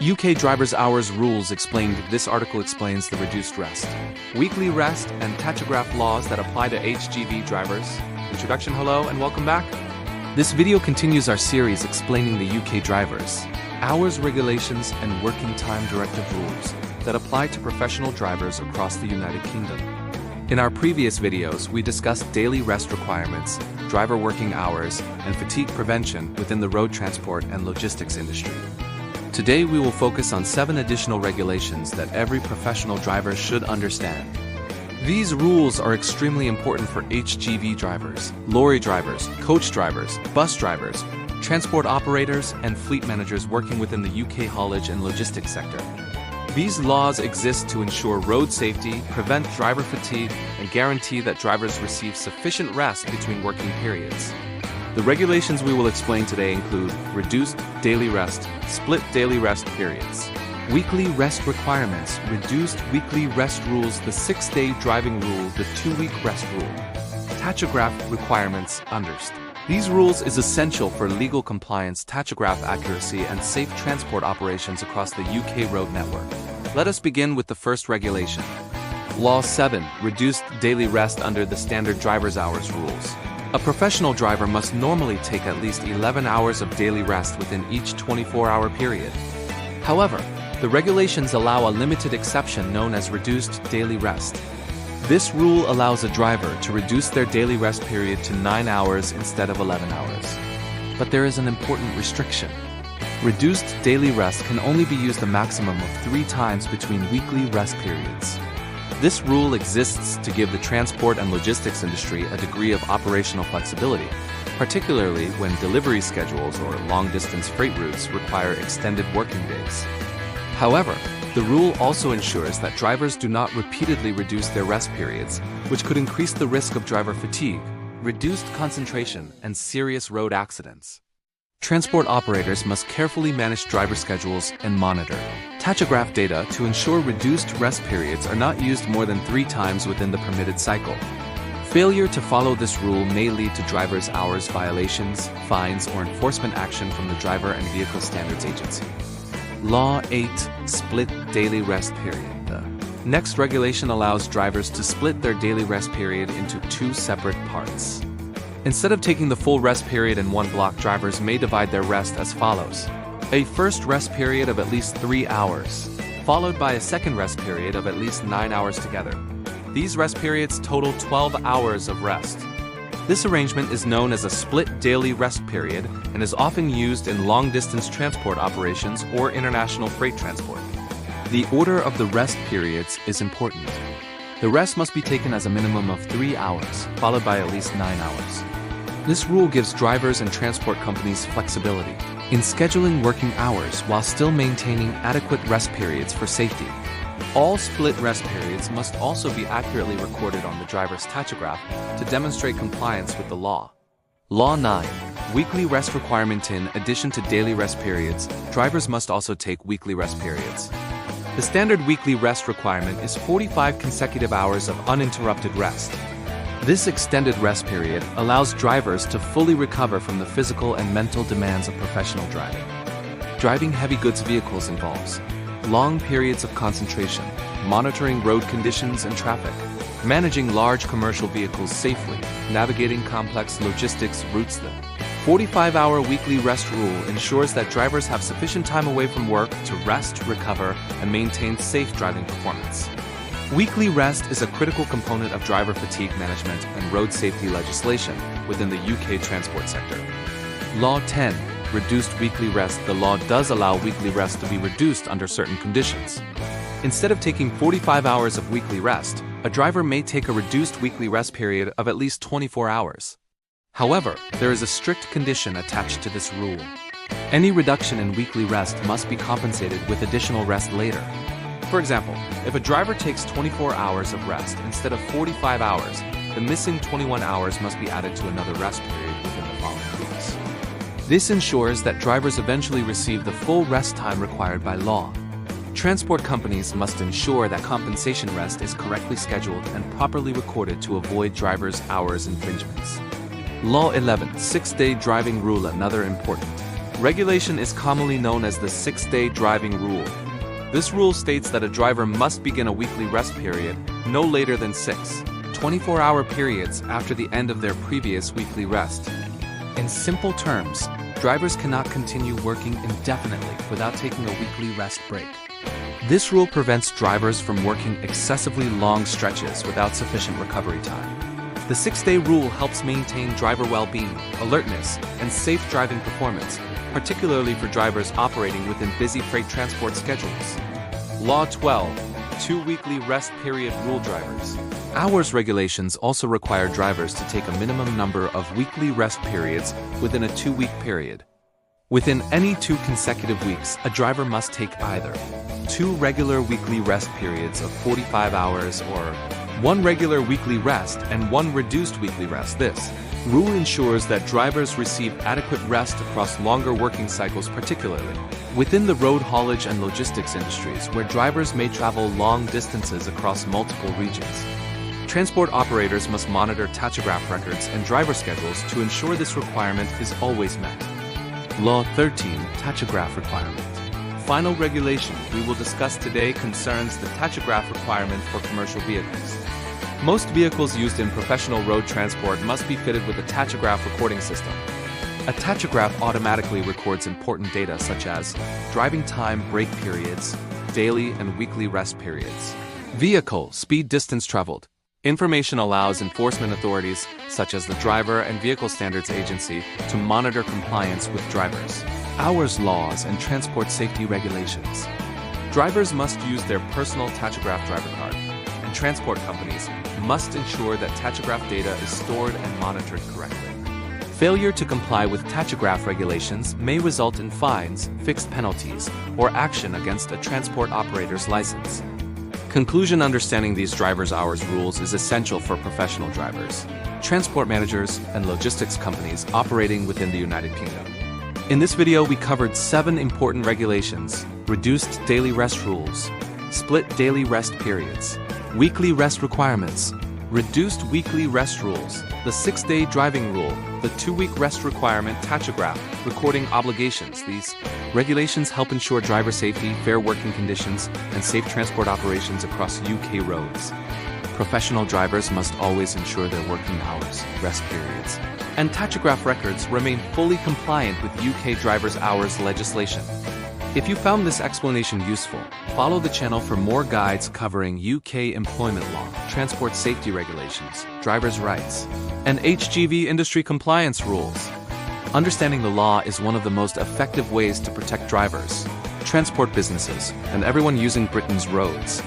UK Driver's Hours Rules explained. This article explains the reduced rest, weekly rest, and tachograph laws that apply to HGV drivers. Introduction. Hello and welcome back. This video continues our series explaining the UK Drivers Hours Regulations and Working Time Directive rules that apply to professional drivers across the United Kingdom. In our previous videos, we discussed daily rest requirements, driver working hours, and fatigue prevention within the road transport and logistics industry. Today we will focus on 7 additional regulations that every professional driver should understand. These rules are extremely important for HGV drivers, lorry drivers, coach drivers, bus drivers, transport operators, and fleet managers working within the UK haulage and logistics sector. These laws exist to ensure road safety, prevent driver fatigue, and guarantee that drivers receive sufficient rest between working periods. The regulations we will explain today include reduced daily rest, split daily rest periods, weekly rest requirements, reduced weekly rest rules, the 6-day driving rule, the 2-week rest rule, tachograph requirements. These rules is essential for legal compliance, tachograph accuracy, and safe transport operations across the UK road network. Let us begin with the first regulation. Law 7. Reduced daily rest under the standard driver's hours rules. A professional driver must normally take at least 11 hours of daily rest within each 24-hour period. However, the regulations allow a limited exception known as reduced daily rest. This rule allows a driver to reduce their daily rest period to 9 hours instead of 11 hours. But there is an important restriction. Reduced daily rest can only be used a maximum of 3 times between weekly rest periods. This rule exists to give the transport and logistics industry a degree of operational flexibility, particularly when delivery schedules or long-distance freight routes require extended working days. However, the rule also ensures that drivers do not repeatedly reduce their rest periods, which could increase the risk of driver fatigue, reduced concentration, and serious road accidents. Transport operators must carefully manage driver schedules and monitor tachograph data to ensure reduced rest periods are not used more than 3 times within the permitted cycle. Failure to follow this rule may lead to driver's hours violations, fines, or enforcement action from the Driver and Vehicle Standards Agency. Law 8. Split daily rest period. The next regulation allows drivers to split their daily rest period into 2 separate parts. Instead of taking the full rest period in one block, drivers may divide their rest as follows. A first rest period of at least 3 hours, followed by a second rest period of at least 9 hours together. These rest periods total 12 hours of rest. This arrangement is known as a split daily rest period and is often used in long-distance transport operations or international freight transport. The order of the rest periods is important. The rest must be taken as a minimum of 3 hours, followed by at least 9 hours. This rule gives drivers and transport companies flexibility in scheduling working hours while still maintaining adequate rest periods for safety. All split rest periods must also be accurately recorded on the driver's tachograph to demonstrate compliance with the law. Law 9. Weekly rest requirement. In addition to daily rest periods, drivers must also take weekly rest periods. The standard weekly rest requirement is 45 consecutive hours of uninterrupted rest. This extended rest period allows drivers to fully recover from the physical and mental demands of professional driving. Driving heavy goods vehicles involves long periods of concentration, monitoring road conditions and traffic, managing large commercial vehicles safely, navigating complex logistics routes. The 45-hour weekly rest rule ensures that drivers have sufficient time away from work to rest, recover, and maintain safe driving performance. Weekly rest is a critical component of driver fatigue management and road safety legislation within the UK transport sector. Law 10. Reduced weekly rest. The law does allow weekly rest to be reduced under certain conditions. Instead of taking 45 hours of weekly rest, a driver may take a reduced weekly rest period of at least 24 hours. However, there is a strict condition attached to this rule. Any reduction in weekly rest must be compensated with additional rest later. For example, if a driver takes 24 hours of rest instead of 45 hours, the missing 21 hours must be added to another rest period within the following weeks. This ensures that drivers eventually receive the full rest time required by law. Transport companies must ensure that compensation rest is correctly scheduled and properly recorded to avoid drivers' hours infringements. Law 11. 6-day driving rule. Another important Regulation is commonly known as the 6-day driving rule. This rule states that a driver must begin a weekly rest period no later than 6 24-hour periods after the end of their previous weekly rest. In simple terms, drivers cannot continue working indefinitely without taking a weekly rest break. This rule prevents drivers from working excessively long stretches without sufficient recovery time. The 6-day rule helps maintain driver well-being, alertness, and safe driving performance, particularly for drivers operating within busy freight transport schedules. Law 12. 2 weekly rest period rule drivers. Hours regulations also require drivers to take a minimum number of weekly rest periods within a 2-week period. Within any 2 consecutive weeks, a driver must take either 2 regular weekly rest periods of 45 hours or 1 regular weekly rest and 1 reduced weekly rest. This rule ensures that drivers receive adequate rest across longer working cycles, particularly within the road haulage and logistics industries where drivers may travel long distances across multiple regions. Transport operators must monitor tachograph records and driver schedules to ensure this requirement is always met. Law 13. Tachograph requirement. Final regulation we will discuss today concerns the tachograph requirement for commercial vehicles. Most vehicles used in professional road transport must be fitted with a tachograph recording system. A tachograph automatically records important data such as driving time, break periods, daily and weekly rest periods, vehicle, speed, distance traveled. Information allows enforcement authorities, such as the Driver and Vehicle Standards Agency, to monitor compliance with drivers' hours laws and transport safety regulations. Drivers must use their personal tachograph driver card, and transport companies must ensure that tachograph data is stored and monitored correctly. Failure to comply with tachograph regulations may result in fines, fixed penalties, or action against a transport operator's license. Conclusion: understanding these driver's hours rules is essential for professional drivers, transport managers, and logistics companies operating within the United Kingdom. In this video, we covered 7 important regulations: reduced daily rest rules, split daily rest periods, weekly rest requirements, reduced weekly rest rules, the 6-day driving rule, the 2-week rest requirement, tachograph, recording obligations. These regulations help ensure driver safety, fair working conditions, and safe transport operations across UK roads. Professional drivers must always ensure their working hours, rest periods, and tachograph records remain fully compliant with UK driver's hours legislation. If you found this explanation useful, follow the channel for more guides covering UK employment law, transport safety regulations, driver's rights, and HGV industry compliance rules. Understanding the law is one of the most effective ways to protect drivers, transport businesses, and everyone using Britain's roads.